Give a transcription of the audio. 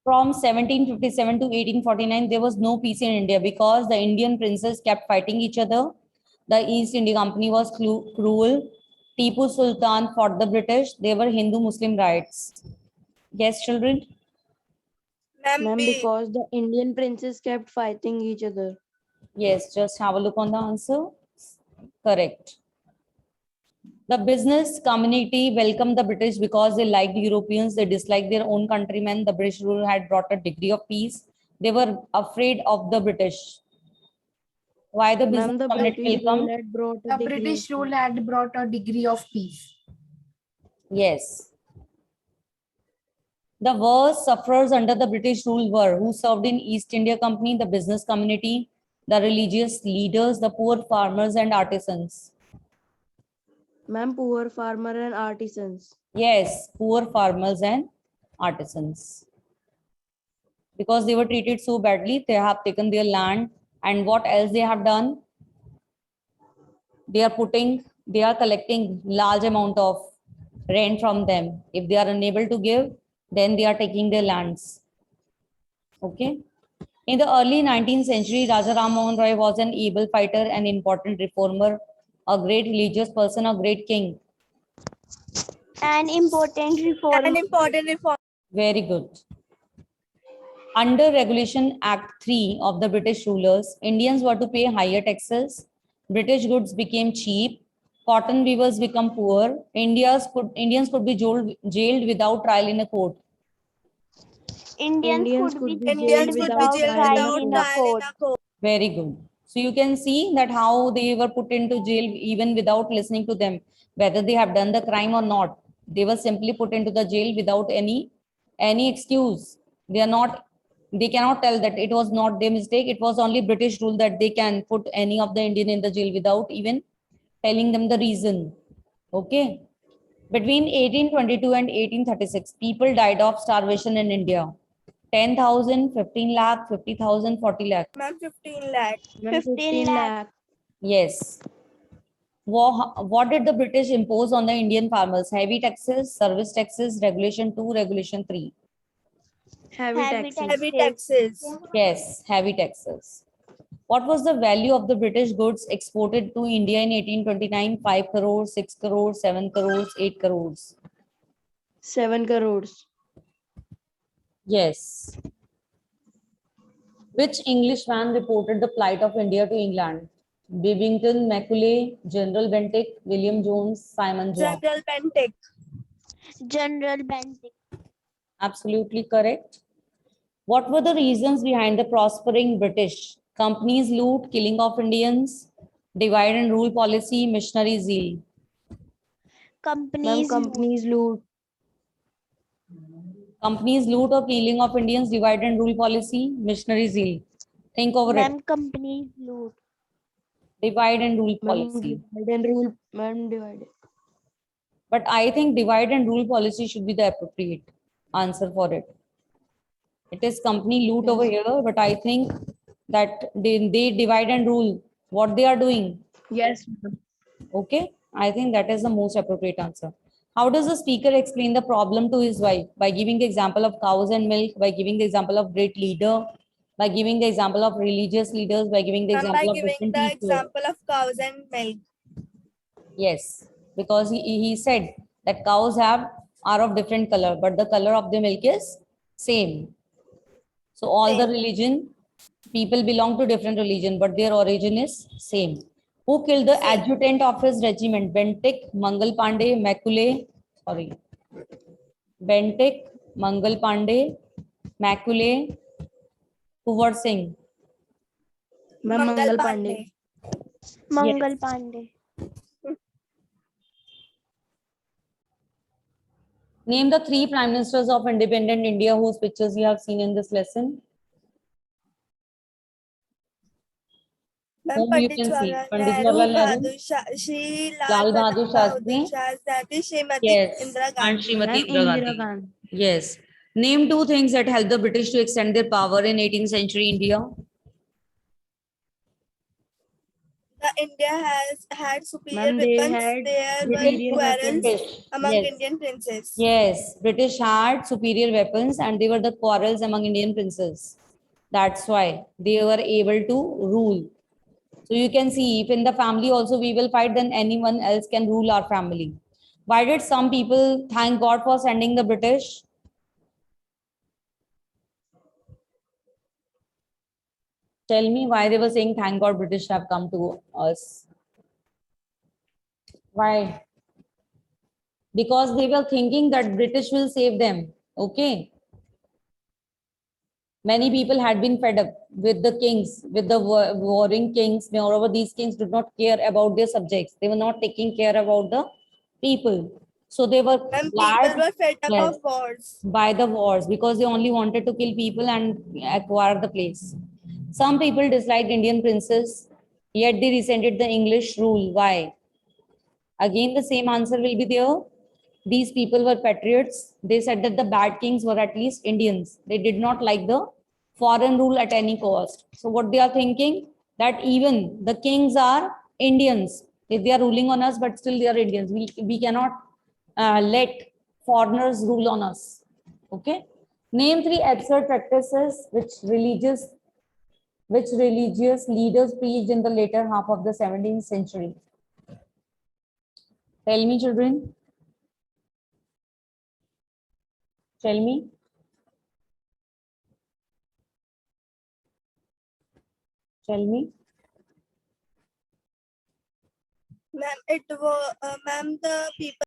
From 1757 to 1849, there was no peace in India because the Indian princes kept fighting each other. The East India Company was cruel. Tipu Sultan fought the British. There were Hindu-Muslim riots. Yes, children? Ma'am, because the Indian princes kept fighting each other. Yes, just have a look on the answer. Correct. The business community welcomed the British because they liked Europeans. They disliked their own countrymen. The British rule had brought a degree of peace. They were afraid of the British. Why the business The community British rule welcomed? had brought The British rule had brought a degree of peace. Yes. The worst sufferers under the British rule were who served in East India Company, the business community, the religious leaders, the poor farmers and artisans. Ma'am, poor farmer and artisans. Yes, poor farmers and artisans. Because they were treated so badly, they have taken their land. And what else they have done? They are collecting large amount of rent from them. If they are unable to give, then they are taking their lands. Okay. In the early 19th century, Raja Ram Mohan Roy was an able fighter, an important reformer, a great religious person, a great king. An important reform. Very good. Under Regulation Act 3 of the British rulers, Indians were to pay higher taxes. British goods became cheap. Cotton weavers become poor. Indians could be jailed without trial in a court. Indians could be jailed without trial in a court. Very good. So you can see that how they were put into jail even without listening to them, whether they have done the crime or not. They were simply put into the jail without any excuse. They cannot tell that it was not their mistake. It was only British rule that they can put any of the Indian in the jail without even telling them the reason. Okay. Between 1822 and 1836, people died of starvation in India. 10,000, 15 lakh, 50,000, 40 lakh. Ma'am, 15 lakh. 15 lakh. Yes. What did the British impose on the Indian farmers? Heavy taxes, service taxes, Regulation 2, Regulation 3. Heavy taxes. Yes, heavy taxes. What was the value of the British goods exported to India in 1829? 5 crores, 6 crores, 7 crores, 8 crores. 7 crores. Yes. Which Englishman reported the plight of India to England? Babington, Macaulay, General Bentinck, William Jones, Simon John. General Bentinck. General Bentinck. Absolutely correct. What were the reasons behind the prospering British? Companies loot, killing of Indians, divide and rule policy, missionary zeal. Companies loot. Companies loot or killing of Indians, divide and rule policy, missionary zeal. Think over it. Companies loot. Divide and rule policy. Divide. But I think divide and rule policy should be the appropriate answer for it. It is company loot over here, but I think that they divide and rule what they are doing. Yes. Okay, I think that is the most appropriate answer. How does the speaker explain the problem to his wife? By giving the example of cows and milk, by giving the example of great leader, by giving the example of religious leaders, by giving the example of different teachers. Example of cows and milk. Yes, because he said that cows are of different color, but the color of the milk is same. So all the religion, people belong to different religion, but their origin is same. Who killed the adjutant of his regiment? Bentinck, Mangal Pandey, Macaulay, Bentinck, Mangal Pandey, Macaulay, Kuvar Singh. Mangal Pandey. Mangal Pandey. Name the 3 prime ministers of independent India whose pictures you have seen in this lesson. Whom you can see? Pandit Jawaharlal Nehru, Lal Bahadur Shastri, yes, and Srimati Indira Gandhi. Yes. Name 2 things that helped the British to extend their power in 18th century India. The India has had superior Ma'am, they weapons. had There were superior quarrels weapons. among Yes. Indian princes. Yes, British had superior weapons and they were the quarrels among Indian princes. That's why they were able to rule. So you can see if in the family also we will fight, then anyone else can rule our family. Why did some people thank God for sending the British? Tell me why they were saying thank God British have come to us. Why? Because they were thinking that British will save them. Okay. Many people had been fed up with the kings, with the warring kings. Moreover, these kings did not care about their subjects. They were not taking care about the people. So they were When people glad, were fed up yes, of wars. by the wars because they only wanted to kill people and acquire the place. Some people disliked Indian princes, yet they resented the English rule. Why? Again, the same answer will be there. These people were patriots. They said that the bad kings were at least Indians. They did not like the foreign rule at any cost. So, what they are thinking that even the kings are Indians. If they are ruling on us, but still they are Indians. We cannot let foreigners rule on us. Okay. Name three absurd practices which religious leaders preached in the later half of the 17th century. Tell me, children. Tell me. Tell me. Ma'am, it was, ma'am, the people